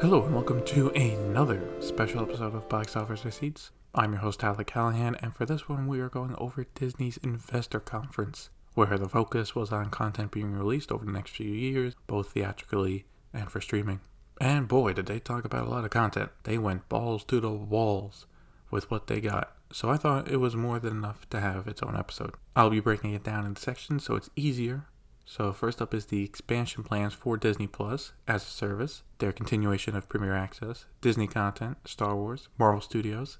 Hello and welcome to another special episode of Box Office Receipts. I'm your host Tyler Callahan, and for this one we are going over Disney's Investor Conference, where the focus was on content being released over the next few years, both theatrically and for streaming. And boy, did they talk about a lot of content. They went balls to the walls with what they got. So I thought it was more than enough to have its own episode. I'll be breaking it down in sections so it's easier. So first up is the expansion plans for Disney Plus as a service, their continuation of Premier Access, Disney content, Star Wars, Marvel Studios,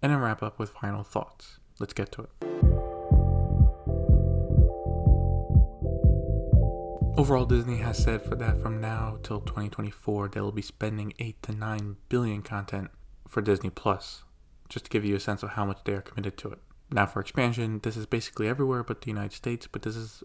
and then wrap up with final thoughts. Let's get to it. Overall, Disney has said for that from now till 2024, they'll be spending 8 to 9 billion content for Disney Plus, just to give you a sense of how much they are committed to it. Now for expansion, this is basically everywhere but the United States, but this is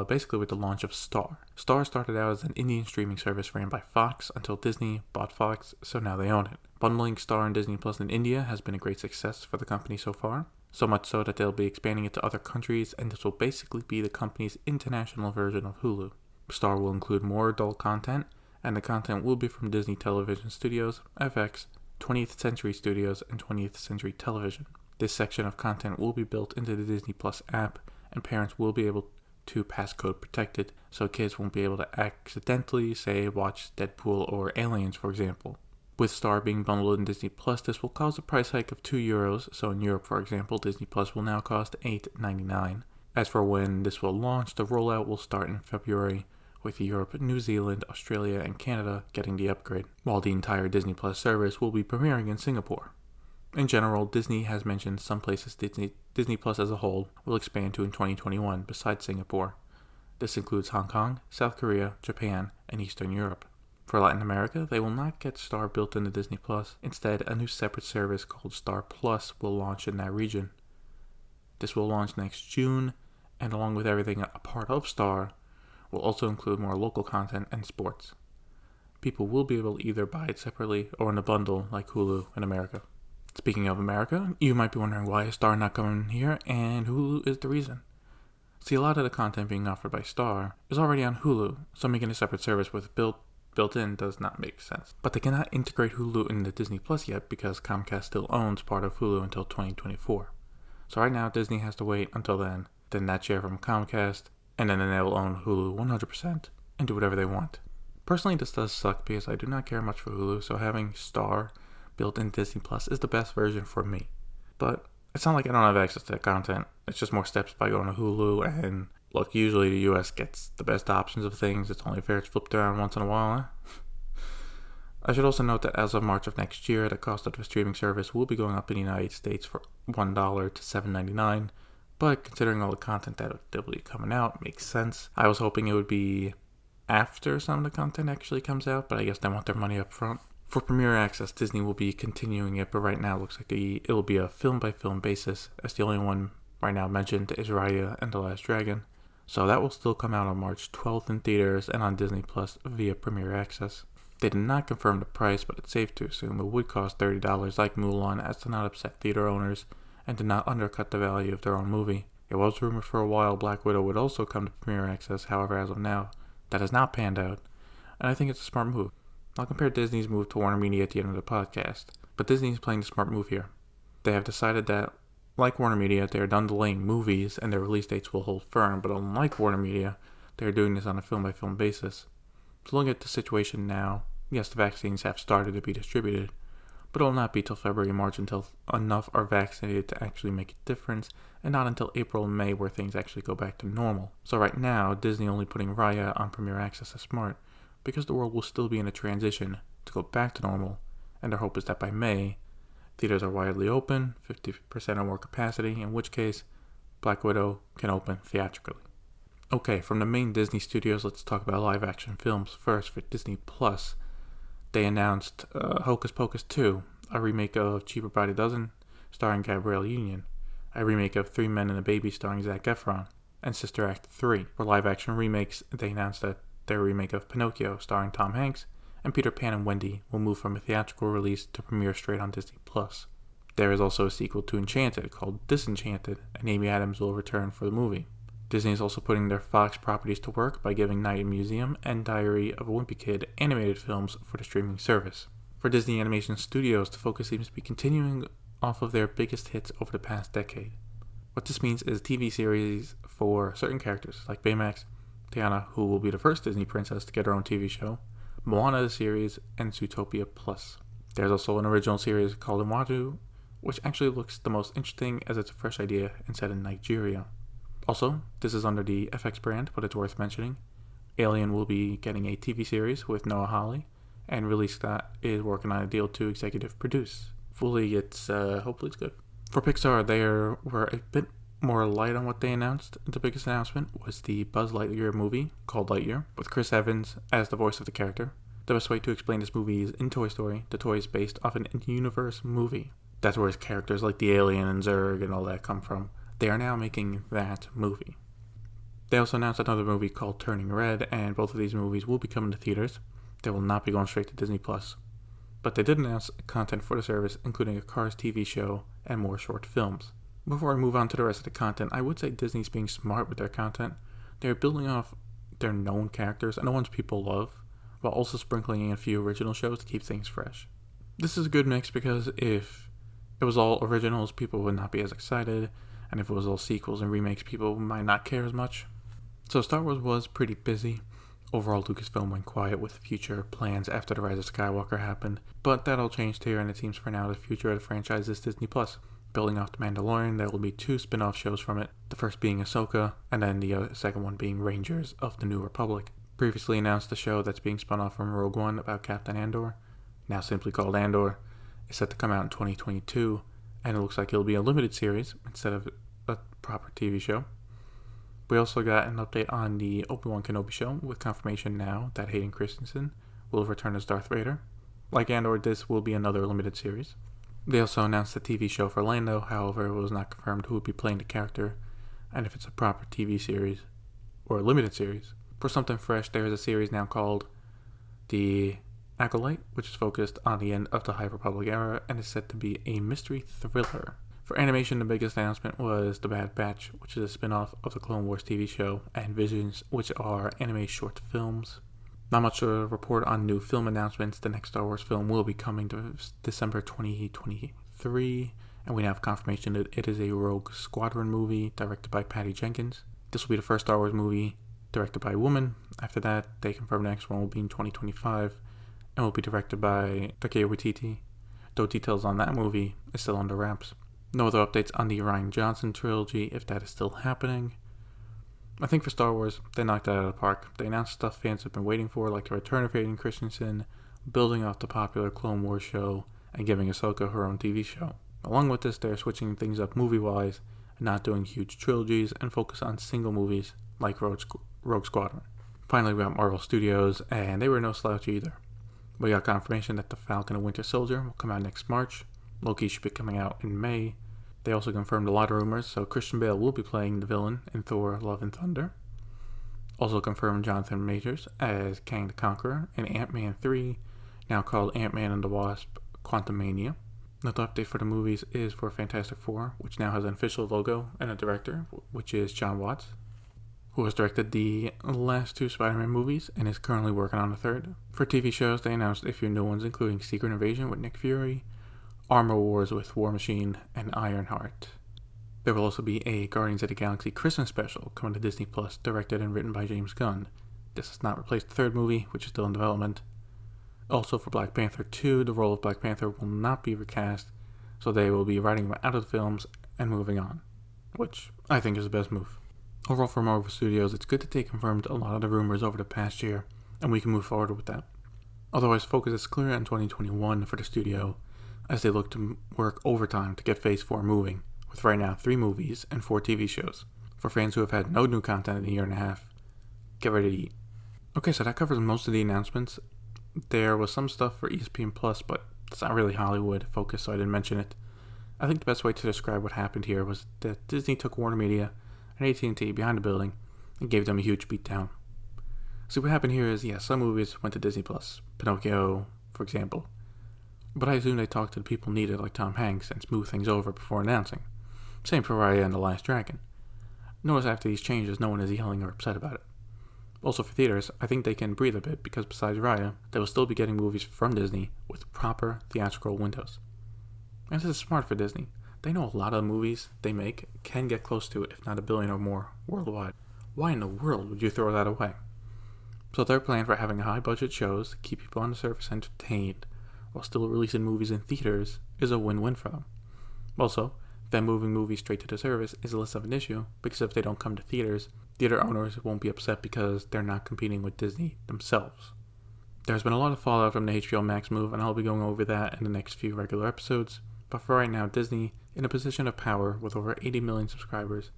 basically with the launch of Star. Star started out as an Indian streaming service ran by Fox until Disney bought Fox, so now they own it. Bundling Star and Disney Plus in India has been a great success for the company so far, so much so that they'll be expanding it to other countries, and this will basically be the company's international version of Hulu. Star will include more adult content, and the content will be from Disney Television Studios, FX, 20th Century Studios, and 20th Century Television. This section of content will be built into the Disney Plus app, and parents will be able to passcode protected, so kids won't be able to accidentally, say, watch Deadpool or Aliens, for example. With Star being bundled in Disney Plus, this will cause a price hike of €2, so in Europe, for example, Disney Plus will now cost $8.99. As for when this will launch, the rollout will start in February, with Europe, New Zealand, Australia, and Canada getting the upgrade, while the entire Disney Plus service will be premiering in Singapore. In general, Disney has mentioned some places Disney Plus as a whole will expand to in 2021 besides Singapore. This includes Hong Kong, South Korea, Japan, and Eastern Europe. For Latin America, they will not get Star built into Disney Plus. Instead, a new separate service called Star Plus will launch in that region. This will launch next June, and along with everything a part of Star, will also include more local content and sports. People will be able to either buy it separately or in a bundle like Hulu in America. Speaking of America, you might be wondering why is Star not coming here, and Hulu is the reason. See, a lot of the content being offered by Star is already on Hulu, so making a separate service with built-in does not make sense. But they cannot integrate Hulu into Disney Plus yet because Comcast still owns part of Hulu until 2024. So right now, Disney has to wait until then that share from Comcast, and then they will own Hulu 100% and do whatever they want. Personally, this does suck because I do not care much for Hulu, so having Star built in Disney Plus is the best version for me. But it's not like I don't have access to that content. It's just more steps by going to Hulu, and look, usually the US gets the best options of things. It's only fair it's flipped around once in a while, I should also note that as of March of next year, the cost of the streaming service will be going up in the United States from $1 to $7.99, but considering all the content that will be coming out, makes sense. I was hoping it would be after some of the content actually comes out, but I guess they want their money up front. For Premier Access, Disney will be continuing it, but right now it looks like it will be a film-by-film basis, as the only one right now mentioned is Raya and the Last Dragon. So that will still come out on March 12th in theaters and on Disney Plus via Premier Access. They did not confirm the price, but it's safe to assume it would cost $30 like Mulan, as to not upset theater owners and to not undercut the value of their own movie. It was rumored for a while Black Widow would also come to Premier Access, however as of now, that has not panned out, and I think it's a smart move. I'll compare Disney's move to WarnerMedia at the end of the podcast, but Disney is playing the smart move here. They have decided that, like WarnerMedia, they are done delaying movies and their release dates will hold firm, but unlike WarnerMedia, they are doing this on a film-by-film basis. So looking at the situation now, yes, the vaccines have started to be distributed, but it will not be till February and March until enough are vaccinated to actually make a difference, and not until April and May where things actually go back to normal. So right now, Disney only putting Raya on Premier Access is smart, because the world will still be in a transition to go back to normal, and their hope is that by May, theaters are widely open, 50% or more capacity, in which case, Black Widow can open theatrically. Okay, from the main Disney studios, let's talk about live-action films. First, for Disney Plus, they announced Hocus Pocus 2, a remake of Cheaper by the Dozen, starring Gabrielle Union, a remake of Three Men and a Baby starring Zac Efron, and Sister Act 3. For live-action remakes, they announced that their remake of Pinocchio, starring Tom Hanks, and Peter Pan and Wendy will move from a theatrical release to premiere straight on Disney+. There is also a sequel to Enchanted called Disenchanted, and Amy Adams will return for the movie. Disney is also putting their Fox properties to work by giving Night Museum and Diary of a Wimpy Kid animated films for the streaming service. For Disney Animation Studios, the focus seems to be continuing off of their biggest hits over the past decade. What this means is TV series for certain characters like Baymax, Tiana, who will be the first Disney princess to get her own TV show, Moana the series, and Zootopia Plus. There's also an original series called Mwatu, which actually looks the most interesting as it's a fresh idea and set in Nigeria. Also, this is under the FX brand, but it's worth mentioning. Alien will be getting a TV series with Noah Hawley, and Ridley Scott is working on a deal to executive produce. Hopefully it's good. For Pixar, they were a bit more light on what they announced. The biggest announcement was the Buzz Lightyear movie called Lightyear, with Chris Evans as the voice of the character. The best way to explain this movie is in Toy Story. The toy is based off an in-universe movie. That's where his characters like the alien and Zurg and all that come from. They are now making that movie. They also announced another movie called Turning Red, and both of these movies will be coming to theaters. They will not be going straight to Disney+. But they did announce content for the service, including a Cars TV show and more short films. Before I move on to the rest of the content, I would say Disney's being smart with their content. They're building off their known characters and the ones people love, while also sprinkling in a few original shows to keep things fresh. This is a good mix because if it was all originals, people would not be as excited, and if it was all sequels and remakes, people might not care as much. So Star Wars was pretty busy. Overall, Lucasfilm went quiet with future plans after The Rise of Skywalker happened, but that all changed here, and it seems for now the future of the franchise is Disney+. Building off The Mandalorian, there will be 2 spin-off shows from it, the first being Ahsoka, and then the second one being Rangers of the New Republic. Previously announced the show that's being spun off from Rogue One about Captain Andor, now simply called Andor, is set to come out in 2022, and it looks like it'll be a limited series instead of a proper TV show. We also got an update on the Obi-Wan Kenobi show, with confirmation now that Hayden Christensen will return as Darth Vader. Like Andor, this will be another limited series. They also announced a TV show for Lando, however, it was not confirmed who would be playing the character, and if it's a proper TV series, or a limited series. For something fresh, there is a series now called The Acolyte, which is focused on the end of the High Republic era, and is set to be a mystery thriller. For animation, the biggest announcement was The Bad Batch, which is a spin-off of the Clone Wars TV show, and Visions, which are anime short films. Not much to report on new film announcements. The next Star Wars film will be coming to December 2023, and we now have confirmation that it is a Rogue Squadron movie directed by Patty Jenkins. This will be the first Star Wars movie directed by a woman. After that, they confirmed the next one will be in 2025, and will be directed by Taika Waititi, though details on that movie is still under wraps. No other updates on the Rian Johnson trilogy, if that is still happening. I think for Star Wars, they knocked it out of the park. They announced stuff fans have been waiting for, like the return of Hayden Christensen, building off the popular Clone Wars show, and giving Ahsoka her own TV show. Along with this, they're switching things up movie-wise, and not doing huge trilogies, and focus on single movies like Rogue Squadron. Finally, we got Marvel Studios, and they were no slouch either. We got confirmation that The Falcon and Winter Soldier will come out next March. Loki should be coming out in May. They also confirmed a lot of rumors, so Christian Bale will be playing the villain in Thor: Love and Thunder. Also confirmed Jonathan Majors as Kang the Conqueror in Ant-Man 3, now called Ant-Man and the Wasp: Quantumania. Another update for the movies is for Fantastic Four, which now has an official logo and a director, which is John Watts, who has directed the last 2 Spider-Man movies and is currently working on the third. For TV shows, they announced a few new ones, including Secret Invasion with Nick Fury, Armor Wars with War Machine, and Ironheart. There will also be a Guardians of the Galaxy Christmas special coming to Disney+, directed and written by James Gunn. This does not replace the third movie, which is still in development. Also for Black Panther 2, the role of Black Panther will not be recast, so they will be writing him out of the films and moving on, which I think is the best move. Overall for Marvel Studios, it's good that they confirmed a lot of the rumors over the past year, and we can move forward with that. Otherwise, focus is clear on 2021 for the studio, as they look to work overtime to get Phase 4 moving, with right now 3 movies and 4 TV shows. For fans who have had no new content in a year and a half, get ready to eat. Okay, so that covers most of the announcements. There was some stuff for ESPN Plus, but it's not really Hollywood focused, so I didn't mention it. I think the best way to describe what happened here was that Disney took WarnerMedia and AT&T behind the building and gave them a huge beatdown. So what happened here is, some movies went to Disney Plus, Pinocchio, for example. But I assume they talked to the people needed, like Tom Hanks, and smoothed things over before announcing. Same for Raya and the Last Dragon. Notice after these changes, no one is yelling or upset about it. Also for theaters, I think they can breathe a bit because besides Raya, they will still be getting movies from Disney with proper theatrical windows. And this is smart for Disney. They know a lot of the movies they make can get close to, if not $1 billion or more, worldwide. Why in the world would you throw that away? So their plan for having high budget shows keep people on the service entertained while still releasing movies in theaters is a win-win for them. Also, them moving movies straight to the service is less of an issue because if they don't come to theaters, theater owners won't be upset because they're not competing with Disney themselves. There's been a lot of fallout from the HBO Max move, and I'll be going over that in the next few regular episodes, but for right now, Disney, in a position of power with over 80 million subscribers,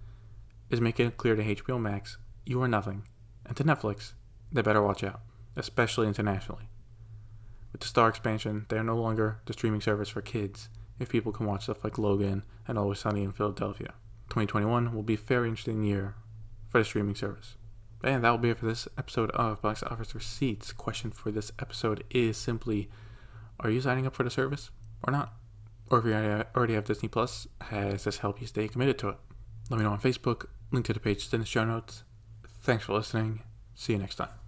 is making it clear to HBO Max, you are nothing, and to Netflix, they better watch out, especially internationally. With the Star expansion, they are no longer the streaming service for kids if people can watch stuff like Logan and Always Sunny in Philadelphia. 2021 will be a very interesting year for the streaming service. And that will be it for this episode of Box Office Receipts. Question for this episode is simply, are you signing up for the service or not? Or if you already have Disney Plus, has this helped you stay committed to it? Let me know on Facebook, link to the page is in the show notes. Thanks for listening. See you next time.